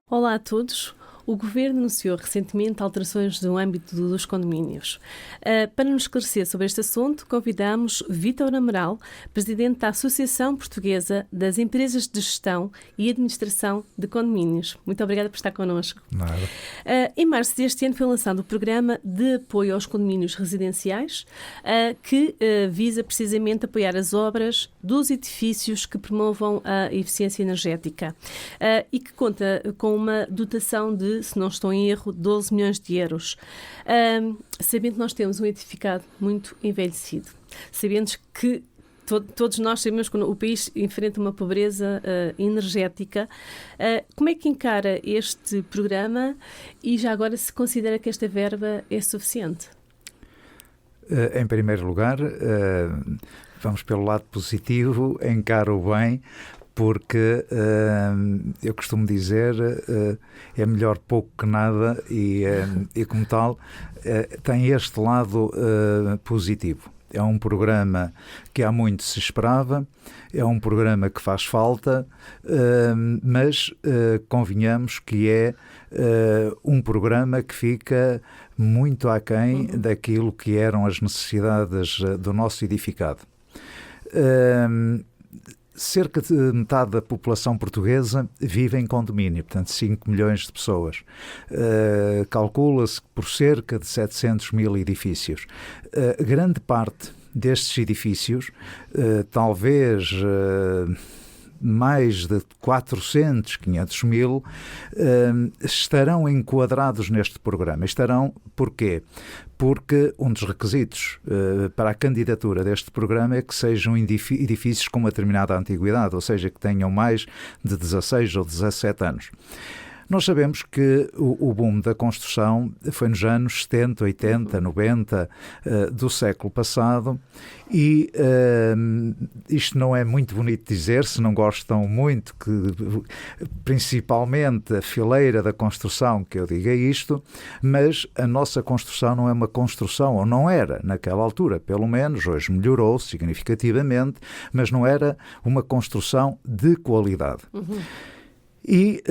Olá a todos. O Governo anunciou recentemente alterações no âmbito dos condomínios. Para nos esclarecer sobre este assunto, convidamos Vítor Amaral, Presidente da Associação Portuguesa das Empresas de Gestão e Administração de Condomínios. Muito obrigada por estar connosco. Nada. Em março deste ano foi lançado o Programa de Apoio aos Condomínios Residenciais, que visa precisamente apoiar as obras dos edifícios que promovam a eficiência energética e que conta com uma dotação de, se não estou em erro, 12 milhões de euros. Sabendo que nós temos um edificado muito envelhecido, sabendo que todos nós sabemos que o país enfrenta uma pobreza energética, como é que encara este programa e já agora se considera que esta verba é suficiente? Em primeiro lugar, vamos pelo lado positivo, encaro bem, porque eu costumo dizer é melhor pouco que nada e como tal tem este lado positivo. É um programa que há muito se esperava, é um programa que faz falta, mas convenhamos que é um programa que fica muito aquém daquilo que eram as necessidades do nosso edificado. Cerca de metade da população portuguesa vive em condomínio, portanto 5 milhões de pessoas. Calcula-se por cerca de 700 mil edifícios. Grande parte destes edifícios, talvez mais de 400, 500 mil, estarão enquadrados neste programa. Estarão porquê? Porque um dos requisitos para a candidatura deste programa é que sejam edifícios com uma determinada antiguidade, ou seja, que tenham mais de 16 ou 17 anos. Nós sabemos que o boom da construção foi nos anos 70, 80, 90 do século passado e isto não é muito bonito dizer, se não gostam muito, que principalmente a fileira da construção que eu diga isto, mas a nossa construção não é uma construção, ou não era naquela altura, pelo menos, hoje melhorou significativamente, mas não era uma construção de qualidade. E,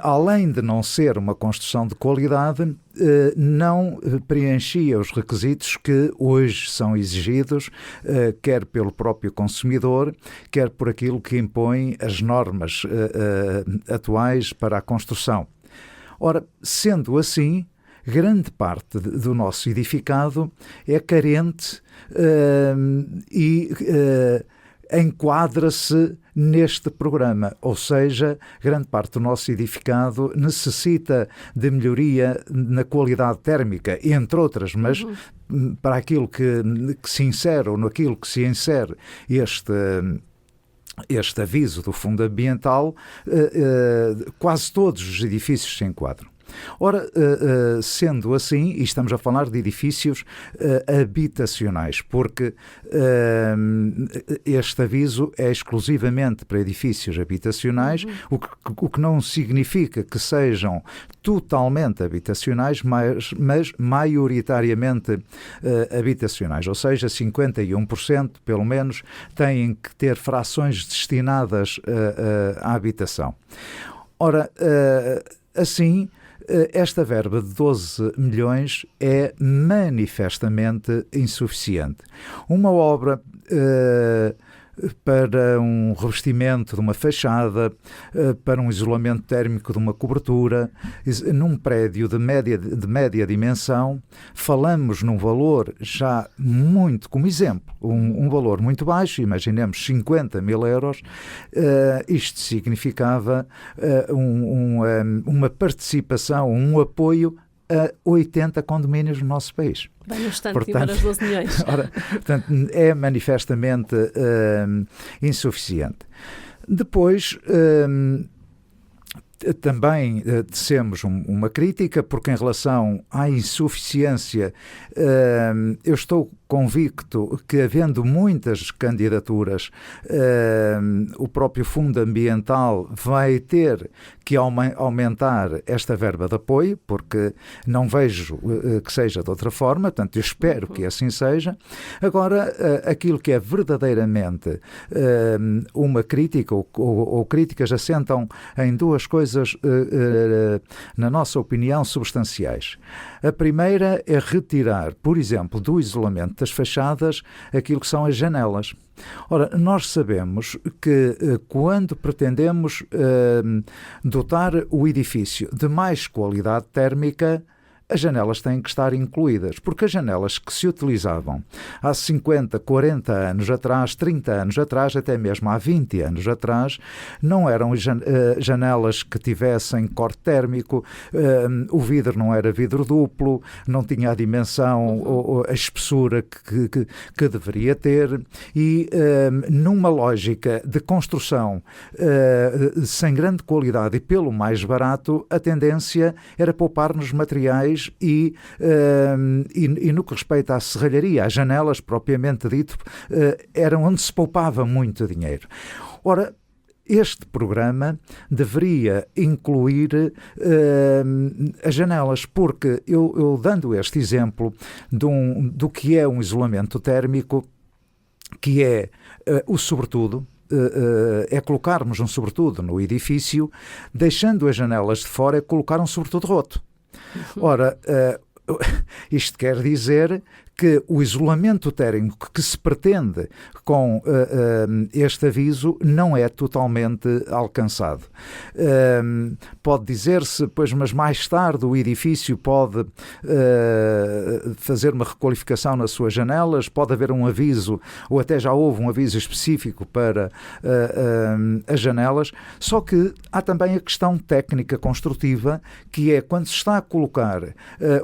além de não ser uma construção de qualidade, não preenchia os requisitos que hoje são exigidos, quer pelo próprio consumidor, quer por aquilo que impõem as normas atuais para a construção. Ora, sendo assim, grande parte do nosso edificado é carente e enquadra-se neste programa, ou seja, grande parte do nosso edificado necessita de melhoria na qualidade térmica, entre outras, mas para aquilo que se insere, ou naquilo que se insere este aviso do Fundo Ambiental, quase todos os edifícios se enquadram. Ora, sendo assim, e estamos a falar de edifícios habitacionais, porque este aviso é exclusivamente para edifícios habitacionais, o que não significa que sejam totalmente habitacionais, mas maioritariamente habitacionais, ou seja, 51% pelo menos têm que ter frações destinadas à habitação. Ora, assim, esta verba de 12 milhões é manifestamente insuficiente. Uma obra para um revestimento de uma fachada, para um isolamento térmico de uma cobertura, num prédio de média dimensão, falamos num valor já muito, como exemplo, um valor muito baixo, imaginemos 50 mil euros, isto significava uma participação, um apoio a 80 condomínios no nosso país. Vai no instante para os 12 milhões. Portanto, é manifestamente insuficiente. Depois, também tecemos uma crítica, porque em relação à insuficiência, eu estou convicto que, havendo muitas candidaturas, o próprio Fundo Ambiental vai ter que aumentar esta verba de apoio, porque não vejo que seja de outra forma, portanto eu espero que assim seja. Agora, aquilo que é verdadeiramente uma crítica, ou críticas, assentam em duas coisas, na nossa opinião, substanciais. A primeira é retirar, por exemplo, do isolamento das fachadas, aquilo que são as janelas. Ora, nós sabemos que quando pretendemos dotar o edifício de mais qualidade térmica, as janelas têm que estar incluídas, porque as janelas que se utilizavam há 50, 40 anos atrás, 30 anos atrás, até mesmo há 20 anos atrás, não eram janelas que tivessem corte térmico, o vidro não era vidro duplo, não tinha a dimensão ou a espessura que deveria ter, e numa lógica de construção sem grande qualidade e pelo mais barato, a tendência era poupar-nos materiais e no que respeita à serralharia, as janelas propriamente dito, eram onde se poupava muito dinheiro. Ora, este programa deveria incluir as janelas, porque eu dando este exemplo do que é um isolamento térmico, que é o sobretudo, é colocarmos um sobretudo no edifício, deixando as janelas de fora, é colocar um sobretudo roto. Ora, isto quer dizer que o isolamento térmico que se pretende com este aviso não é totalmente alcançado. Pode dizer-se, pois, mas mais tarde o edifício pode fazer uma requalificação nas suas janelas, pode haver um aviso, ou até já houve um aviso específico para as janelas, só que há também a questão técnica construtiva, que é quando se está a colocar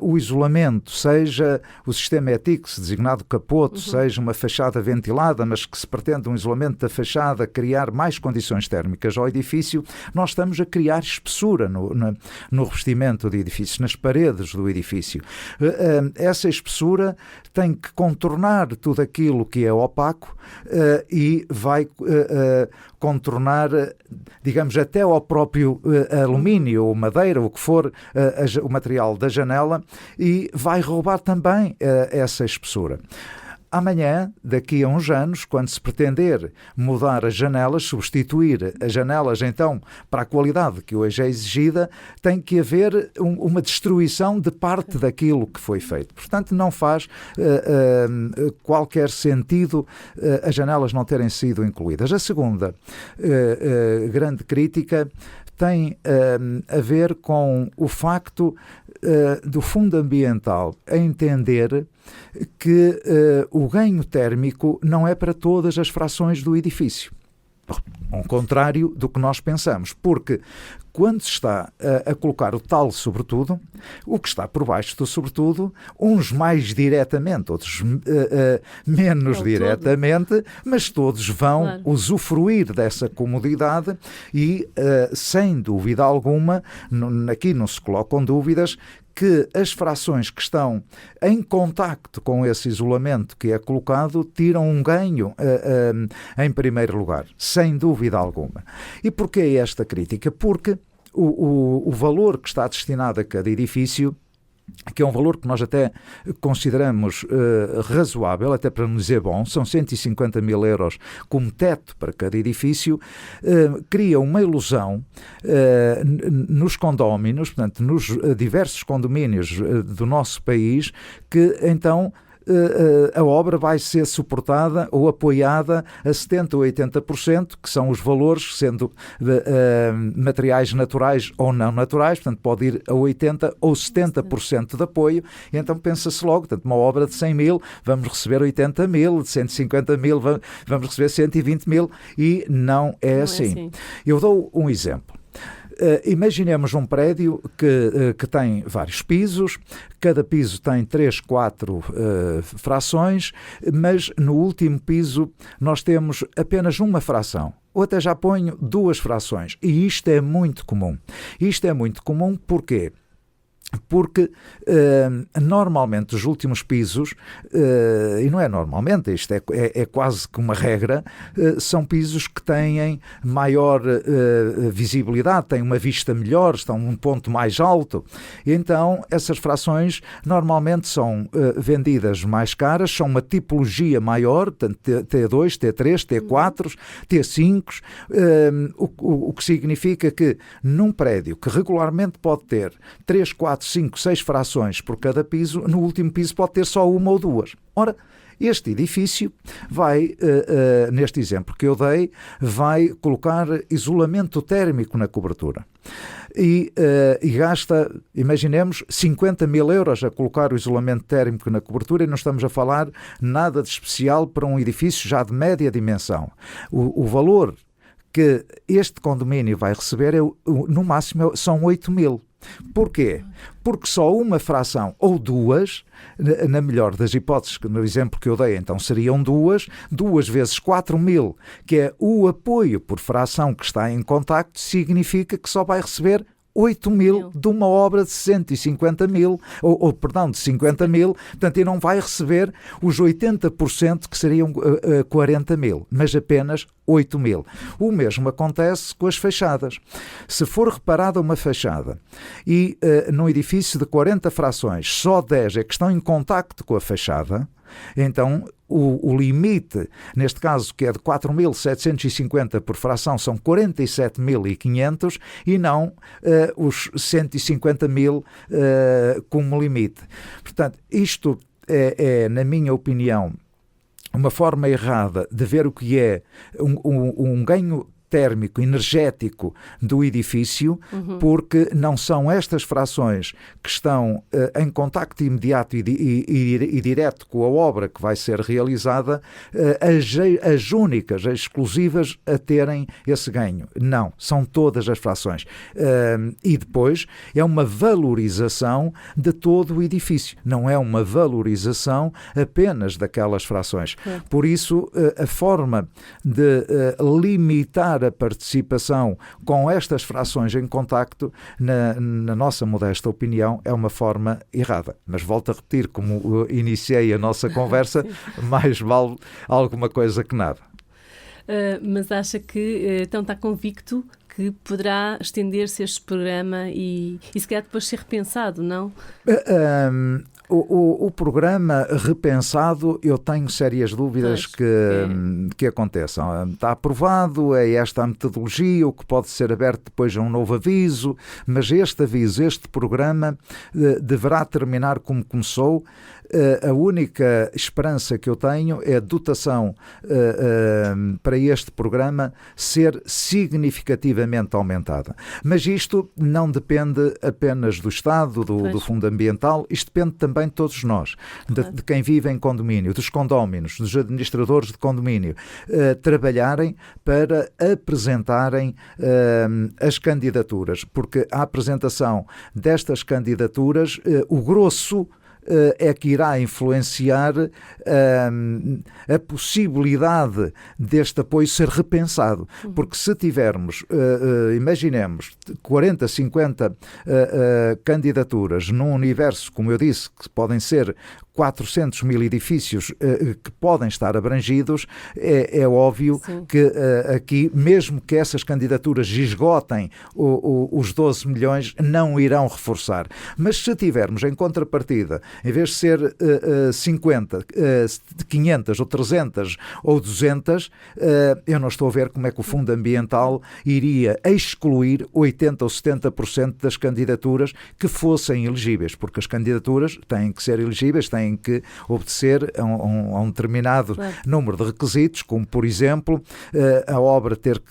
o isolamento, seja o sistema ETICS, designado capoto, seja uma fachada ventilada, mas que se pretende um isolamento da fachada, criar mais condições térmicas ao edifício, nós estamos a criar espessura no revestimento do edifício, nas paredes do edifício. Essa espessura tem que contornar tudo aquilo que é opaco e vai contornar, digamos, até ao próprio alumínio ou madeira, o que for o material da janela, e vai roubar também essa espessura. Amanhã, daqui a uns anos, quando se pretender mudar as janelas, substituir as janelas, então, para a qualidade que hoje é exigida, tem que haver uma destruição de parte daquilo que foi feito. Portanto, não faz qualquer sentido as janelas não terem sido incluídas. A segunda grande crítica tem a ver com o facto do Fundo Ambiental a entender que o ganho térmico não é para todas as frações do edifício. Ao contrário do que nós pensamos, porque quando se está a colocar o tal sobretudo, o que está por baixo do sobretudo, uns mais diretamente, outros menos diretamente, mas todos vão usufruir dessa comodidade e, sem dúvida alguma, aqui não se colocam dúvidas, que as frações que estão em contacto com esse isolamento que é colocado tiram um ganho em primeiro lugar, sem dúvida alguma. E porquê esta crítica? Porque o valor que está destinado a cada edifício, que é um valor que nós até consideramos razoável, até para não dizer bom, são 150 mil euros como teto para cada edifício, cria uma ilusão nos condóminos, portanto, nos diversos condomínios do nosso país, que então a obra vai ser suportada ou apoiada a 70% ou 80%, que são os valores, sendo materiais naturais ou não naturais, portanto pode ir a 80% ou 70% de apoio, e então pensa-se logo, portanto, uma obra de 100 mil, vamos receber 80 mil, de 150 mil, vamos receber 120 mil, e não é assim. Eu dou um exemplo. Imaginemos um prédio que tem vários pisos, cada piso tem 3, 4 frações, mas no último piso nós temos apenas uma fração, ou até já ponho 2 frações, e isto é muito comum. Isto é muito comum porque Porque normalmente os últimos pisos, e não é normalmente, isto é quase que uma regra, são pisos que têm maior visibilidade, têm uma vista melhor, estão num ponto mais alto. E então essas frações normalmente são vendidas mais caras, são uma tipologia maior, T2, T3, T4, T5, o que significa que num prédio que regularmente pode ter 3, 4, 5, 6 frações por cada piso, no último piso pode ter só uma ou duas. Ora, este edifício vai, neste exemplo que eu dei, vai colocar isolamento térmico na cobertura. E gasta, imaginemos, 50 mil euros a colocar o isolamento térmico na cobertura, e não estamos a falar nada de especial para um edifício já de média dimensão. O valor que este condomínio vai receber, no máximo, são 8 mil. Porquê? Porque só uma fração ou duas, na melhor das hipóteses, no exemplo que eu dei, então seriam duas vezes 4 mil, que é o apoio por fração que está em contacto, significa que só vai receber 8 mil de uma obra de 150 mil, de 50 mil, portanto, e não vai receber os 80% que seriam 40 mil, mas apenas 8 mil. O mesmo acontece com as fachadas. Se for reparada uma fachada e num edifício de 40 frações, só 10 é que estão em contacto com a fachada, então o limite, neste caso que é de 4.750 por fração, são 47.500 e não os 150 mil como limite. Portanto, isto é, na minha opinião, uma forma errada de ver o que é um ganho térmico, energético do edifício, porque não são estas frações que estão em contacto imediato e direto com a obra que vai ser realizada, as únicas, as exclusivas a terem esse ganho. Não, são todas as frações. E depois é uma valorização de todo o edifício, não é uma valorização apenas daquelas frações. Por isso, a forma de limitar a participação com estas frações em contacto, na nossa modesta opinião, é uma forma errada. Mas volto a repetir, como iniciei a nossa conversa, mais vale alguma coisa que nada. Mas acha que então está convicto que poderá estender-se este programa e se calhar depois ser repensado, não? O programa repensado, eu tenho sérias dúvidas que aconteçam. Está aprovado, é esta a metodologia, o que pode ser aberto depois a um novo aviso, mas este programa deverá terminar como começou. A única esperança que eu tenho é a dotação para este programa ser significativamente aumentada. Mas isto não depende apenas do Estado, do Fundo Ambiental, isto depende também de todos nós, de quem vive em condomínio, dos condóminos, dos administradores de condomínio, trabalharem para apresentarem as candidaturas, porque a apresentação destas candidaturas, o grosso é que irá influenciar a possibilidade deste apoio ser repensado. Porque se tivermos, imaginemos, 40, 50 candidaturas num universo, como eu disse, que podem ser 400 mil edifícios que podem estar abrangidos, é óbvio que aqui, mesmo que essas candidaturas esgotem os 12 milhões, não irão reforçar. Mas se tivermos em contrapartida, em vez de ser 50, 500 ou 300 ou 200, eu não estou a ver como é que o Fundo Ambiental iria excluir 80 ou 70% das candidaturas que fossem elegíveis, porque as candidaturas têm que ser elegíveis, têm que obedecer a um determinado número de requisitos, como, por exemplo, a obra ter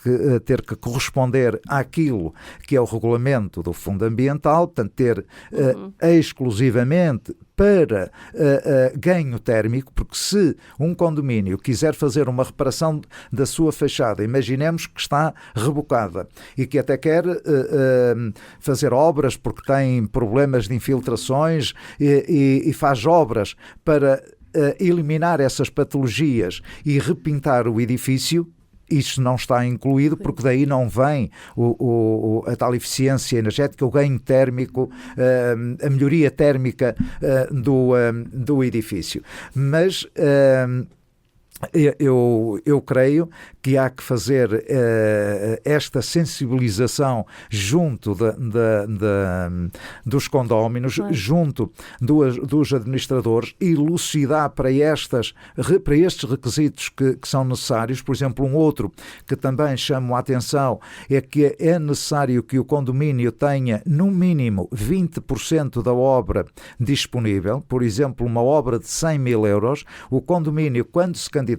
que corresponder àquilo que é o regulamento do Fundo Ambiental, portanto, ter exclusivamente para ganho térmico, porque se um condomínio quiser fazer uma reparação da sua fachada, imaginemos que está rebocada e que até quer fazer obras porque tem problemas de infiltrações e faz obras para eliminar essas patologias e repintar o edifício, isso não está incluído, porque daí não vem a tal eficiência energética, o ganho térmico, a melhoria térmica do edifício. Mas eu creio que há que fazer esta sensibilização junto dos condóminos, junto dos administradores, e elucidar para estes requisitos que são necessários. Por exemplo, um outro que também chamo a atenção é que é necessário que o condomínio tenha no mínimo 20% da obra disponível. Por exemplo, uma obra de 100 mil euros, o condomínio, quando se candidata,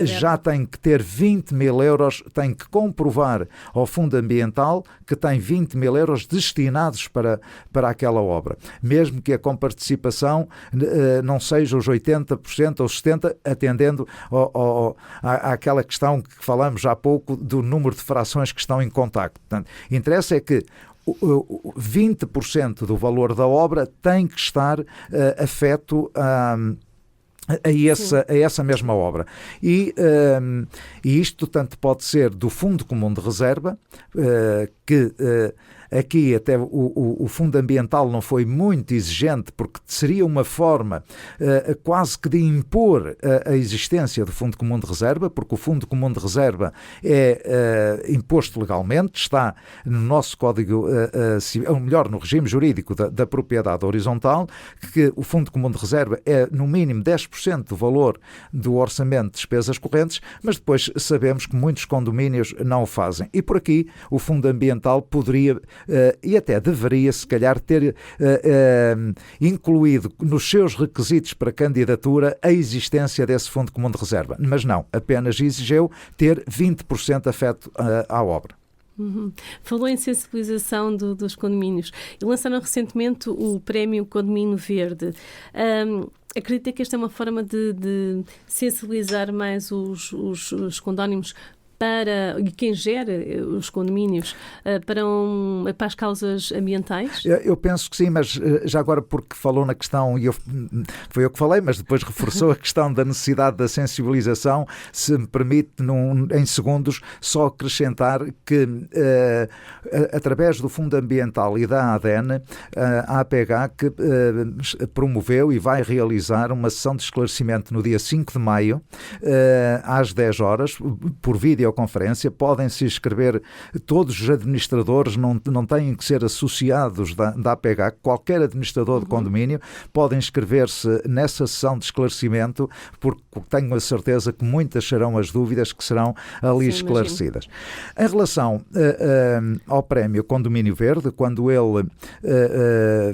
já tem que ter 20 mil euros, tem que comprovar ao Fundo Ambiental que tem 20 mil euros destinados para aquela obra. Mesmo que a comparticipação não seja os 80% ou 70%, atendendo àquela questão que falamos há pouco do número de frações que estão em contacto. Portanto, interessa é que 20% do valor da obra tem que estar afeto a essa mesma obra. E isto tanto pode ser do Fundo Comum de Reserva, que aqui até o Fundo Ambiental não foi muito exigente, porque seria uma forma quase que de impor a existência do Fundo Comum de Reserva, porque o Fundo Comum de Reserva é imposto legalmente, está no nosso Código Civil, ou melhor, no regime jurídico da propriedade horizontal, que o Fundo Comum de Reserva é no mínimo 10% do valor do orçamento de despesas correntes, mas depois sabemos que muitos condomínios não o fazem. E por aqui o Fundo Ambiental poderia e até deveria, se calhar, ter incluído nos seus requisitos para candidatura a existência desse Fundo Comum de Reserva. Mas não, apenas exigiu ter 20% afeto à obra. Falou em sensibilização dos condomínios e lançaram recentemente o Prémio Condomínio Verde. Acredita que esta é uma forma de sensibilizar mais os condóminos e quem gera os condomínios para as causas ambientais? Eu penso que sim, mas já agora porque falou na questão, e foi eu que falei, mas depois reforçou a questão da necessidade da sensibilização, se me permite, em segundos, só acrescentar que através do Fundo Ambiental e da ADN, a APH que promoveu e vai realizar uma sessão de esclarecimento no dia 5 de maio, às 10 horas, por videoconferência. Podem se inscrever todos os administradores, não têm que ser associados da APH, qualquer administrador de condomínio pode inscrever-se nessa sessão de esclarecimento, porque tenho a certeza que muitas serão as dúvidas que serão ali esclarecidas. Em relação ao Prémio Condomínio Verde, quando ele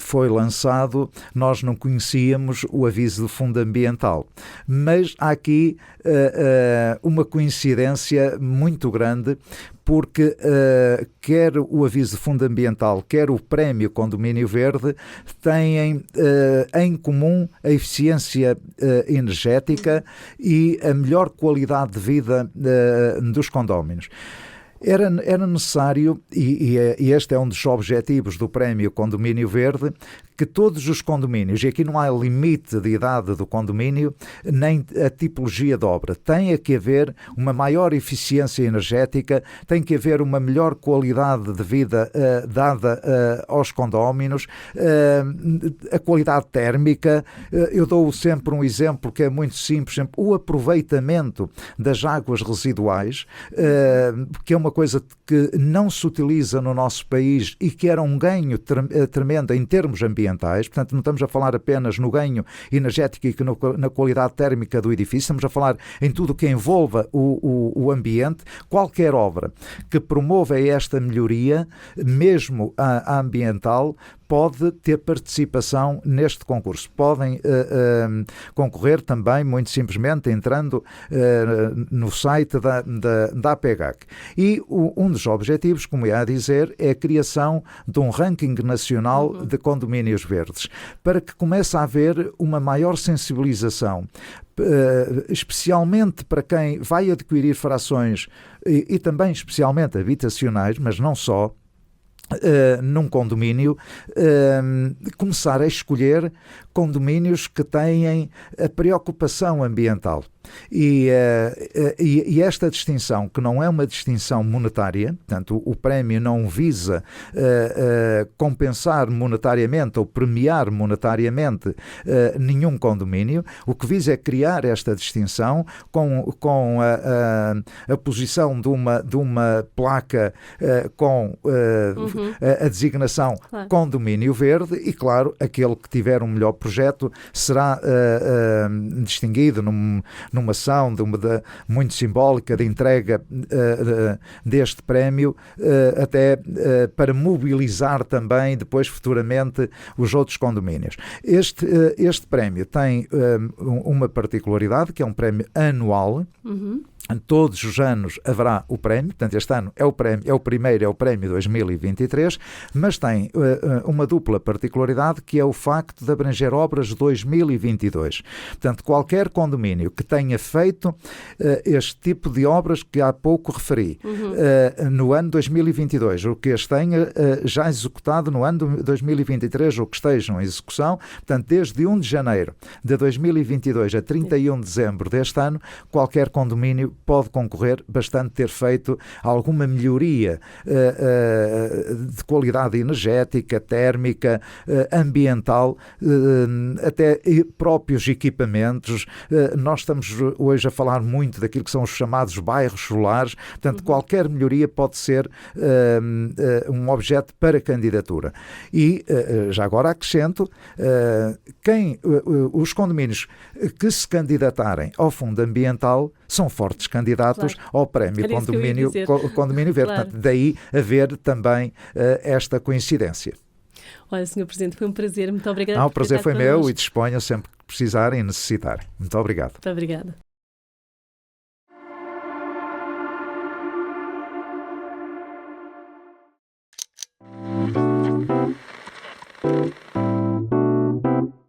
foi lançado, nós não conhecíamos o aviso do Fundo Ambiental, mas há aqui uma coincidência muito grande, porque quer o aviso de Fundo Ambiental, quer o Prémio Condomínio Verde têm em comum a eficiência energética e a melhor qualidade de vida dos condóminos. Era necessário, e este é um dos objetivos do Prémio Condomínio Verde, que todos os condomínios, e aqui não há limite de idade do condomínio, nem a tipologia de obra, tem que haver uma maior eficiência energética, tem que haver uma melhor qualidade de vida dada aos condóminos, a qualidade térmica. Eu dou sempre um exemplo que é muito simples, o aproveitamento das águas residuais, que é uma coisa que não se utiliza no nosso país e que era um ganho tremendo em termos ambientais. Portanto, não estamos a falar apenas no ganho energético e na qualidade térmica do edifício, estamos a falar em tudo o que envolva o ambiente. Qualquer obra que promova esta melhoria, mesmo a ambiental, pode ter participação neste concurso. Podem concorrer também, muito simplesmente, entrando no site da APH. E um dos objetivos, como ia a dizer, é a criação de um ranking nacional de condomínios verdes, para que comece a haver uma maior sensibilização, especialmente para quem vai adquirir frações e também especialmente habitacionais, mas não só, num condomínio, começar a escolher condomínios que têm a preocupação ambiental. E esta distinção, que não é uma distinção monetária, portanto, o prémio não visa compensar monetariamente ou premiar monetariamente nenhum condomínio, o que visa é criar esta distinção com a posição de uma placa com a designação condomínio verde e, claro, aquele que tiver um melhor projeto será distinguido numa ação muito simbólica de entrega deste prémio, até para mobilizar também depois futuramente os outros condomínios. Este prémio tem uma particularidade, que é um prémio anual. Todos os anos haverá o prémio, portanto este ano é o prémio 2023, mas tem uma dupla particularidade, que é o facto de abranger obras de 2022. Portanto, qualquer condomínio que tenha feito este tipo de obras que há pouco referi no ano 2022, ou que as tenha já executado no ano de 2023, ou que estejam em execução, portanto, desde 1 de janeiro de 2022 a 31 de dezembro deste ano, qualquer condomínio pode concorrer, bastante ter feito alguma melhoria de qualidade energética, térmica, ambiental, até próprios equipamentos. Nós estamos hoje a falar muito daquilo que são os chamados bairros solares, portanto, qualquer melhoria pode ser um objeto para candidatura. E, já agora acrescento, os condomínios que se candidatarem ao Fundo Ambiental são fortes candidatos ao prémio Condomínio Verde. Portanto, daí haver também esta coincidência. Olha, Sr. Presidente, foi um prazer. Muito obrigada. O prazer foi meu e disponham sempre que precisarem e necessitarem. Muito obrigado. Muito obrigada.